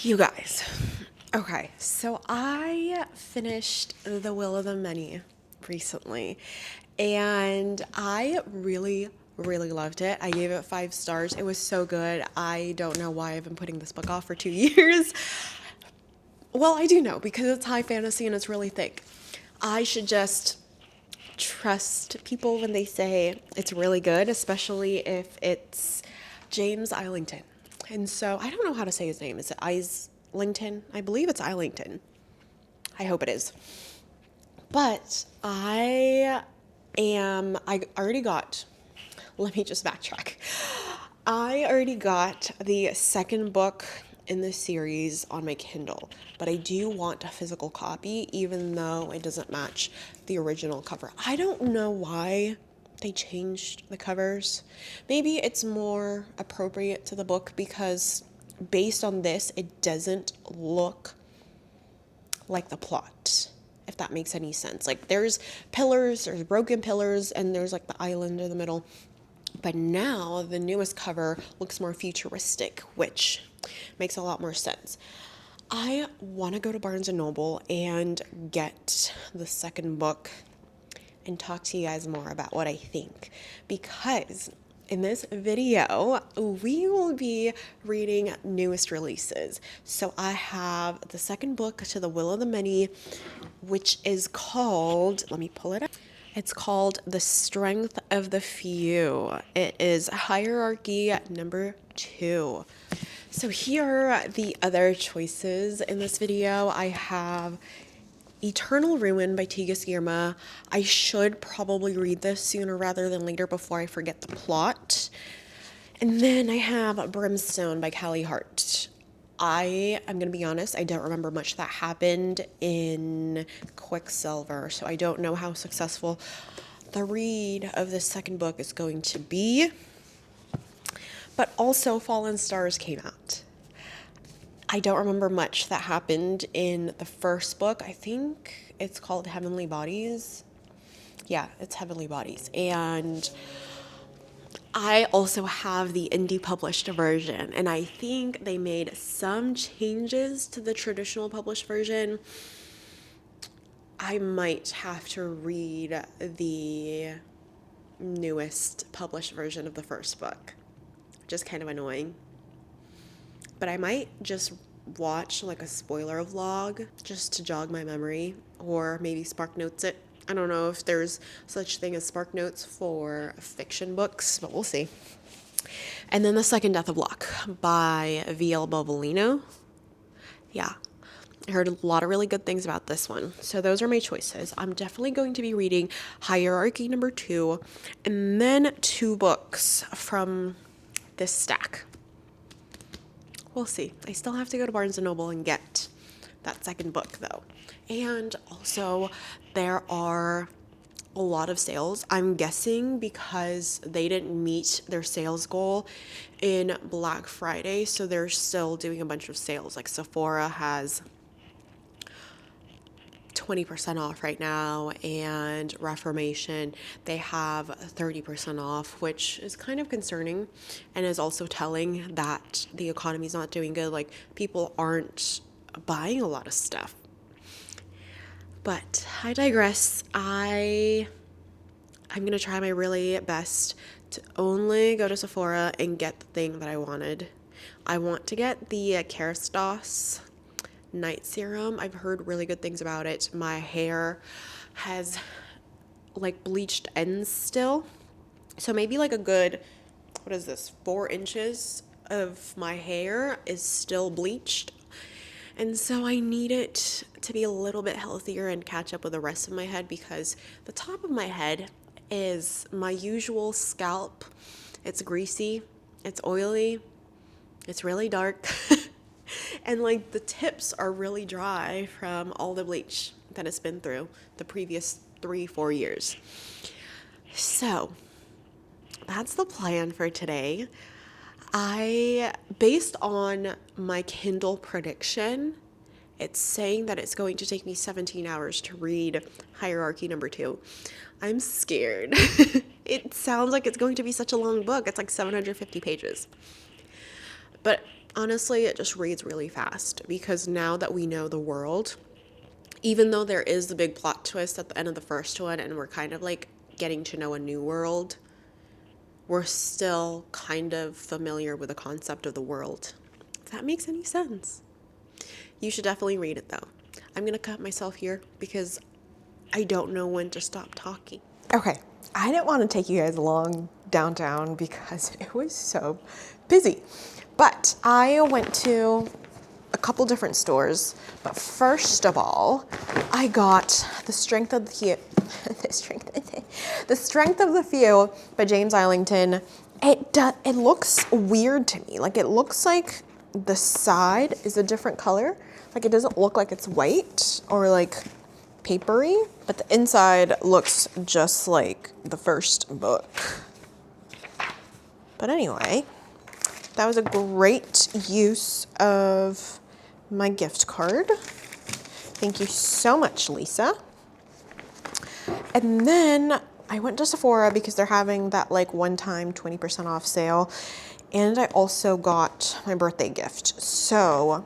You guys. Okay, so I finished The Will of the Many recently, and I really loved it. I gave it 5 stars. It was so good. I don't know why I've been putting this book off for 2 years. Well, I do know because it's high fantasy and it's really thick. I should just trust people when they say it's really good, especially if it's James Islington. And so I don't know how to say his name. Is it Islington? I believe it's Islington. I hope it is. But I already got, let me just backtrack. I already got the second book in the series on my Kindle, but I do want a physical copy, even though it doesn't match the original cover. I don't know why they changed the covers. Maybe it's more appropriate to the book because based on this, it doesn't look like the plot, if that makes any sense. Like there's pillars, there's broken pillars, and there's like the island in the middle. But now the newest cover looks more futuristic, which makes a lot more sense. I want to go to Barnes and Noble and get the second book and talk to you guys more about what I think, because in this video, we will be reading newest releases. So I have the second book to The Will of the Many, which is called, let me pull it up. It's called The Strength of the Few. It is hierarchy number 2. So here are the other choices in this video. I have Eternal Ruin by Tigas Girma. I should probably read this sooner rather than later before I forget the plot. And then I have Brimstone by Callie Hart. I'm going to be honest, I don't remember much that happened in Quicksilver, so I don't know how successful the read of this second book is going to be. But also Fallen Stars came out. I don't remember much that happened in the first book. I think it's called Heavenly Bodies. Yeah, it's Heavenly Bodies. And I also have the indie published version, and I think they made some changes to the traditional published version. I might have to read the newest published version of the first book, which is kind of annoying. But I might just watch like a spoiler vlog just to jog my memory, or maybe Spark Notes it. I don't know if there's such thing as Spark Notes for fiction books, but we'll see. And then The Second Death of Locke by V.L. Bovalino. Yeah, I heard a lot of really good things about this one. So those are my choices. I'm definitely going to be reading Hierarchy number 2 and then 2 books from this stack. We'll see. I still have to go to Barnes & Noble and get that second book, though. And also, there are a lot of sales. I'm guessing because they didn't meet their sales goal in Black Friday, so they're still doing a bunch of sales. Like Sephora has 20% off right now, and Reformation, they have 30% off, which is kind of concerning and is also telling that the economy's not doing good. Like, people aren't buying a lot of stuff. But I digress. I'm going to try my really best to only go to Sephora and get the thing that I wanted. I want to get the Kerastase night serum. I've heard really good things about it. My hair has like bleached ends still, so maybe like a good, what is this, 4 inches of my hair is still bleached, and so I need it to be a little bit healthier and catch up with the rest of my head, because the top of my head is my usual scalp. It's greasy, it's oily, it's really dark. And like the tips are really dry from all the bleach that it's been through the previous 3-4 years. So that's the plan for today. Based on my Kindle prediction, it's saying that it's going to take me 17 hours to read Hierarchy number 2. I'm scared. It sounds like it's going to be such a long book. It's like 750 pages. But Honestly, it just reads really fast because now that we know the world, even though there is the big plot twist at the end of the first one and we're kind of like getting to know a new world, we're still kind of familiar with the concept of the world. If that makes any sense. You should definitely read it though. I'm going to cut myself here because I don't know when to stop talking. Okay, I didn't want to take you guys along downtown because it was so busy. But I went to a couple different stores. But first of all, I got The Strength of the Few. The Strength of the Few by James Islington. It looks weird to me. Like, it looks like the side is a different color. Like, it doesn't look like it's white or like papery, but the inside looks just like the first book. But anyway, that was a great use of my gift card. Thank you so much, Lisa. And then I went to Sephora because they're having that like one-time 20% off sale. And I also got my birthday gift. So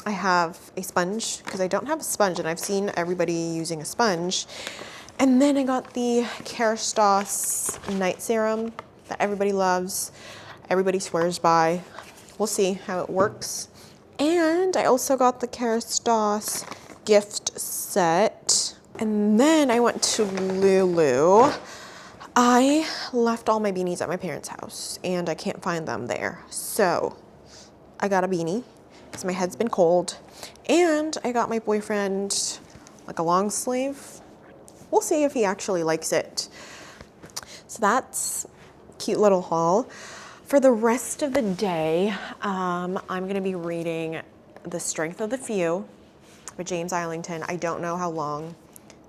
I have a sponge because I don't have a sponge and I've seen everybody using a sponge. And then I got the Kerastase night serum that everybody loves, everybody swears by. We'll see how it works. And I also got the Kerastase gift set. And then I went to Lulu. I left all my beanies at my parents' house and I can't find them there. So I got a beanie because my head's been cold. And I got my boyfriend like a long sleeve. We'll see if he actually likes it. So that's a cute little haul. For the rest of the day, I'm going to be reading The Strength of the Few by James Islington. I don't know how long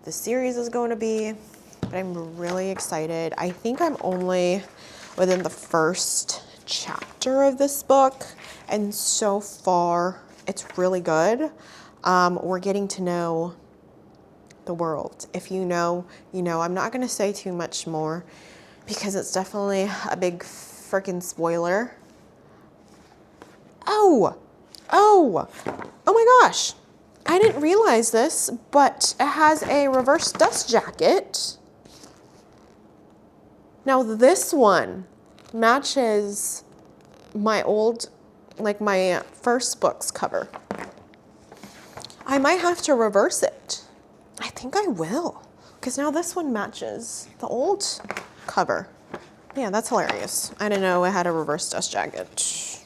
the series is going to be, but I'm really excited. I think I'm only within the first chapter of this book, and so far it's really good. We're getting to know the world. If you know, you know. I'm not going to say too much more because it's definitely a big freaking spoiler. Oh my gosh. I didn't realize this, but it has a reverse dust jacket. Now this one matches my old, like my first book's cover. I might have to reverse it. I think I will, because now this one matches the old cover. Yeah, that's hilarious. I didn't know it had a reverse dust jacket.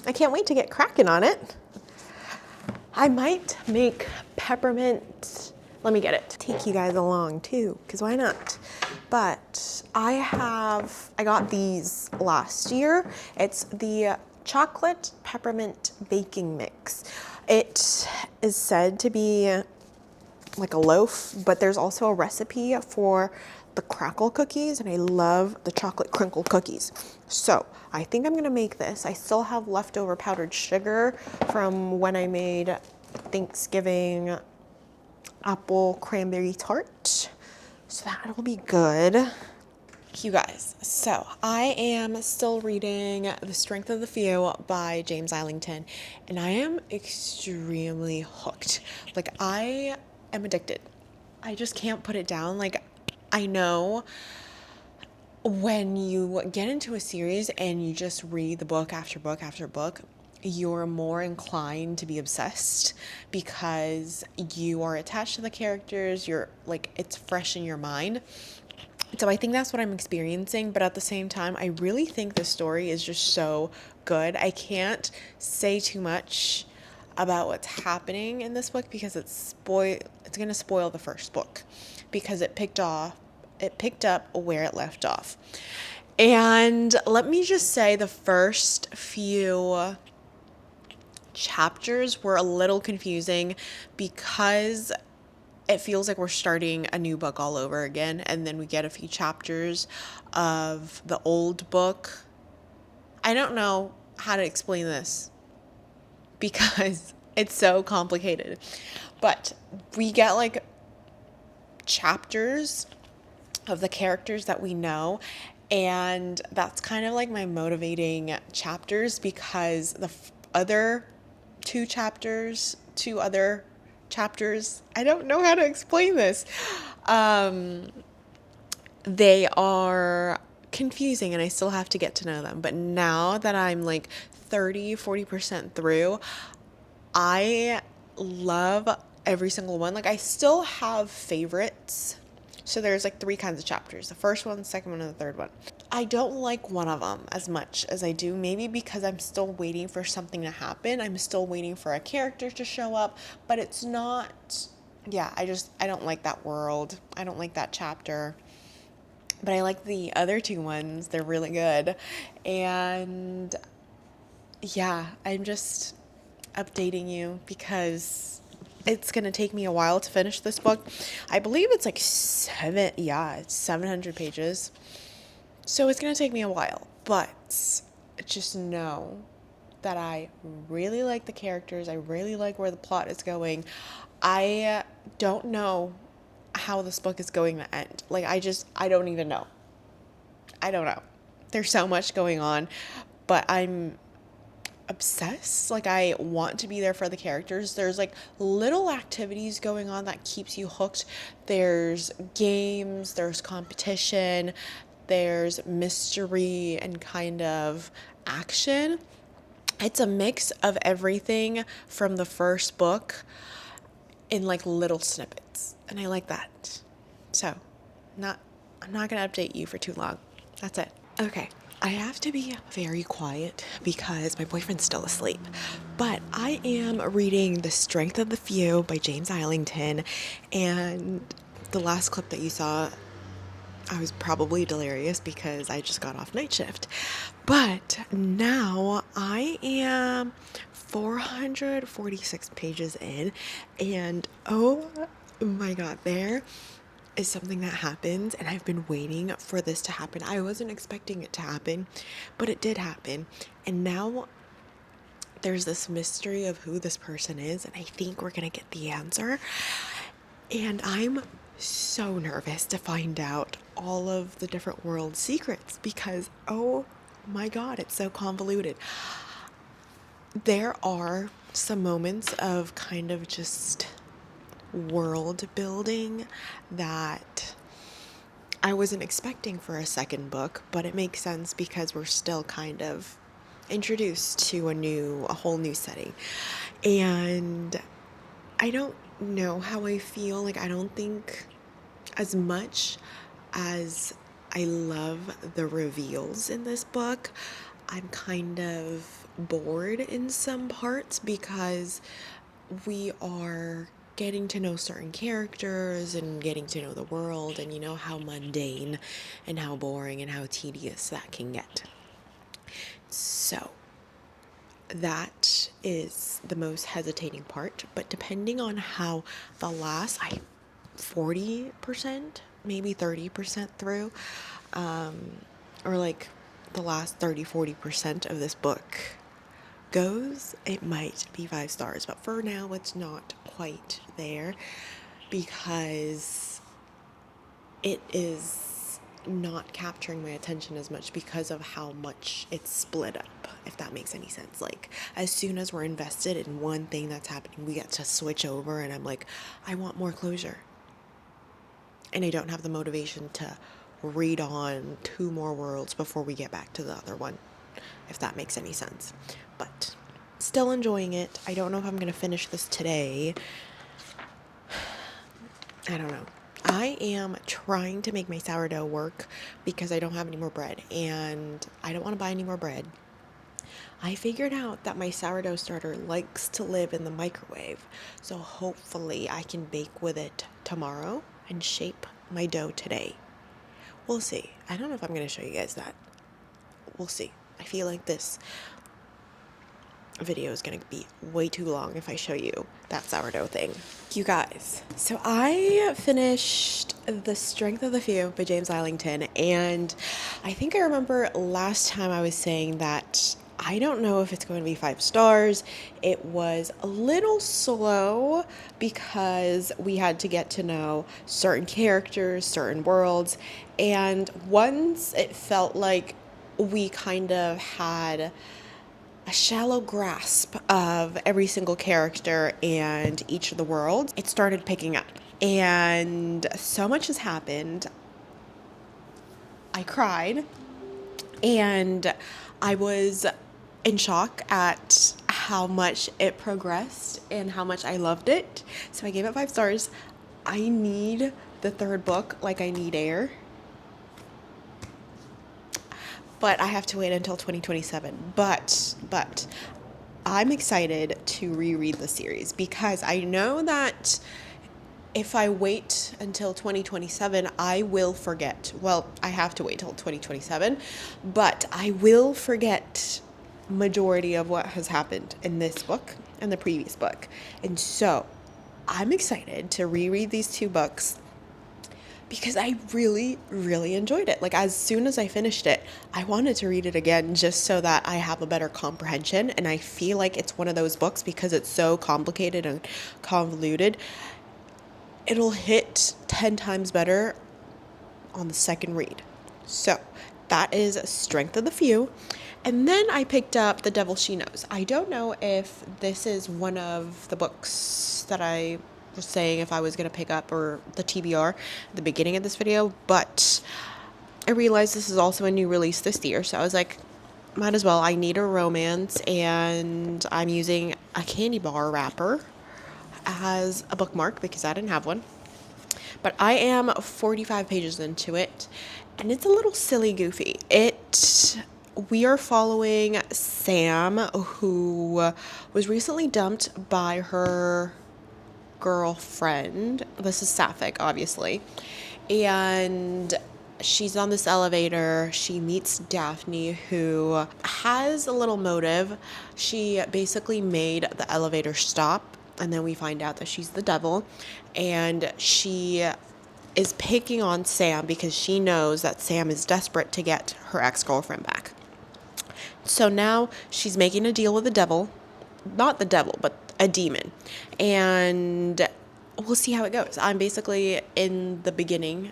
I can't wait to get cracking on it. I might make peppermint, let me get it, take you guys along too, because why not? But I got these last year. It's the chocolate peppermint baking mix. It is said to be like a loaf, but there's also a recipe for the crackle cookies, and I love the chocolate crinkle cookies. So I think I'm gonna make this. I still have leftover powdered sugar from when I made Thanksgiving apple cranberry tart. So that'll be good. You guys, so I am still reading The Strength of the Few by James Islington, and I am extremely hooked. Like, I am addicted. I just can't put it down. Like, I know when you get into a series and you just read the book after book after book, you're more inclined to be obsessed because you are attached to the characters. You're like, it's fresh in your mind. So I think that's what I'm experiencing, but at the same time, I really think the story is just so good. I can't say too much about what's happening in this book because it's going to spoil the first book because it picked up where it left off. And let me just say the first few chapters were a little confusing because it feels like we're starting a new book all over again, and then we get a few chapters of the old book. I don't know how to explain this because it's so complicated, but we get like chapters of the characters that we know, And that's kind of like my motivating chapters, because the other two other chapters, I don't know how to explain this. They are confusing and I still have to get to know them. But now that I'm like 30-40% through, I love every single one. Like, I still have favorites. So there's like three kinds of chapters: the first one, the second one, and the third one. I don't like one of them as much as I do, maybe because I'm still waiting for something to happen. I'm still waiting for a character to show up, but it's not, yeah, I don't like that world. I don't like that chapter. But I like the other two ones. They're really good. And yeah, I'm just updating you because it's going to take me a while to finish this book. I believe it's like it's 700 pages. So it's going to take me a while, but just know that I really like the characters. I really like where the plot is going. I don't know how this book is going to end. Like, I don't even know. I don't know. There's so much going on, but I'm obsessed. Like, I want to be there for the characters. There's like little activities going on that keeps you hooked. There's games, there's competition, there's mystery and kind of action. It's a mix of everything from the first book in like little snippets. And I like that. So, I'm not going to update you for too long. That's it. Okay. I have to be very quiet because my boyfriend's still asleep. But I am reading The Strength of the Few by James Islington. And the last clip that you saw, I was probably delirious because I just got off night shift. But now I am 446 pages in, and oh my god, there is something that happens, and I've been waiting for this to happen. I wasn't expecting it to happen, but it did happen. And now there's this mystery of who this person is, and I think we're gonna get the answer. And I'm so nervous to find out all of the different world secrets because, oh my god, it's so convoluted. There are some moments of kind of just world building that I wasn't expecting for a second book, but it makes sense because we're still kind of introduced to a whole new setting. And I don't know how I feel. Like, I don't think as much as I love the reveals in this book, I'm kind of bored in some parts because we are getting to know certain characters and getting to know the world, and you know how mundane and how boring and how tedious that can get. So that is the most hesitating part, but depending on how the last 40%, maybe 30% through, or like the last 30-40% of this book goes, it might be 5 stars, but for now it's not quite there because it is not capturing my attention as much because of how much it's split up, if that makes any sense. Like, as soon as we're invested in one thing that's happening, we get to switch over, and I'm like, I want more closure. And I don't have the motivation to read on 2 more worlds before we get back to the other one, if that makes any sense. But still enjoying it. I don't know if I'm going to finish this today. I don't know. I am trying to make my sourdough work because I don't have any more bread, and I don't want to buy any more bread. I figured out that my sourdough starter likes to live in the microwave, so hopefully I can bake with it tomorrow and shape my dough today. We'll see. I don't know if I'm going to show you guys that. We'll see. I feel like this video is going to be way too long if I show you that sourdough thing. You guys, so I finished The Strength of the Few by James Islington, and I think I remember last time I was saying that I don't know if it's going to be 5 stars. It was a little slow because we had to get to know certain characters, certain worlds, and once it felt like we kind of had a shallow grasp of every single character and each of the worlds, it started picking up. And so much has happened. I cried and I was in shock at how much it progressed and how much I loved it. So I gave it 5 stars. I need the third book like I need air. But I have to wait until 2027. But I'm excited to reread the series because I know that if I wait until 2027, I will forget. Well, I have to wait till 2027, but I will forget majority of what has happened in this book and the previous book. And so I'm excited to reread these 2 books because I really, really enjoyed it. Like, as soon as I finished it, I wanted to read it again just so that I have a better comprehension. And I feel like it's one of those books because it's so complicated and convoluted. It'll hit 10 times better on the second read. So that is Strength of the Few. And then I picked up The Devil She Knows. I don't know if this is one of the books that I was saying if I was going to pick up, or the TBR at the beginning of this video, but I realized this is also a new release this year. So I was like, might as well. I need a romance, and I'm using a candy bar wrapper as a bookmark because I didn't have one. But I am 45 pages into it, and it's a little silly goofy. We are following Sam, who was recently dumped by her girlfriend. This is Sapphic, obviously. And she's on this elevator. She meets Daphne, who has a little motive. She basically made the elevator stop, and then we find out that she's the devil, and she is picking on Sam because she knows that Sam is desperate to get her ex-girlfriend back. So now she's making a deal with the devil, not the devil, but a demon, and we'll see how it goes. I'm basically in the beginning,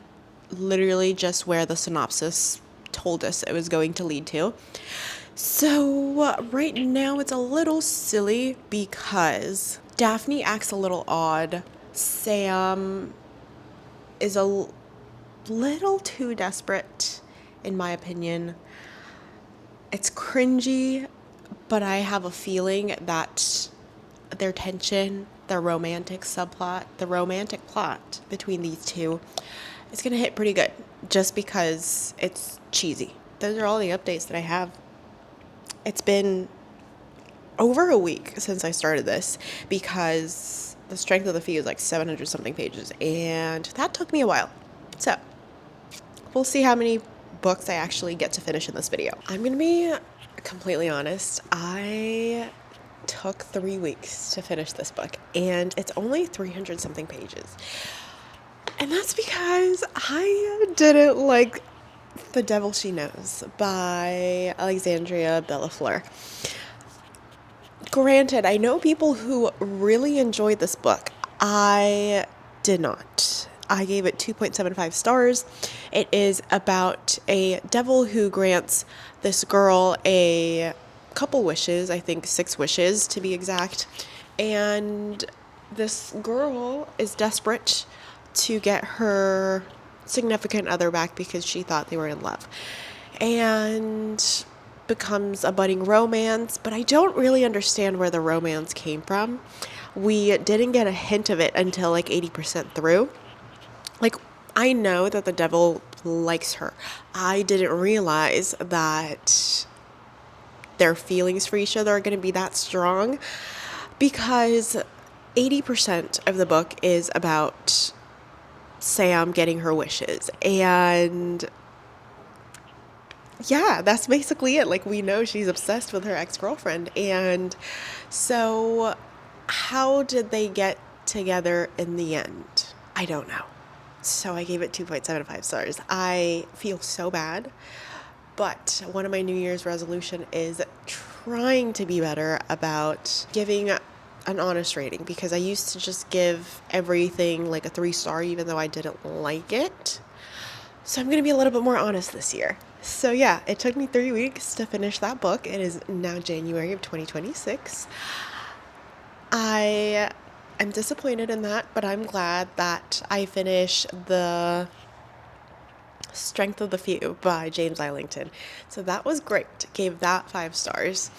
literally just where the synopsis told us it was going to lead to. So right now it's a little silly because Daphne acts a little odd. Sam is a little too desperate, in my opinion. It's cringy, but I have a feeling that their tension, their romantic subplot, the romantic plot between these two is going to hit pretty good just because it's cheesy. Those are all the updates that I have. It's been over a week since I started this because the Strength of the Few is like 700 something pages, and that took me a while. So we'll see how many books I actually get to finish in this video. I'm going to be completely honest. I took 3 weeks to finish this book, and it's only 300 something pages. And that's because I didn't like The Devil She Knows by Alexandria Bellafleur. Granted, I know people who really enjoyed this book. I did not. I gave it 2.75 stars. It is about a devil who grants this girl a couple wishes, I think 6 wishes to be exact. And this girl is desperate to get her significant other back because she thought they were in love. And becomes a budding romance, but I don't really understand where the romance came from. We didn't get a hint of it until like 80% through. Like, I know that the devil likes her. I didn't realize that their feelings for each other are going to be that strong because 80% of the book is about Sam getting her wishes. And yeah, that's basically it. Like, we know she's obsessed with her ex-girlfriend. And so how did they get together in the end? I don't know. So I gave it 2.75 stars. I feel so bad. But one of my New Year's resolution is trying to be better about giving an honest rating, because I used to just give everything like a 3-star even though I didn't like it. So I'm going to be a little bit more honest this year. So yeah, it took me 3 weeks to finish that book. It is now January of 2026. I am disappointed in that, but I'm glad that I finished The Strength of the Few by James Islington. So that was great. Gave that 5 stars.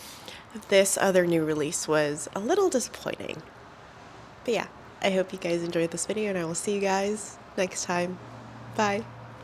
This other new release was a little disappointing. But yeah, I hope you guys enjoyed this video, and I will see you guys next time. Bye.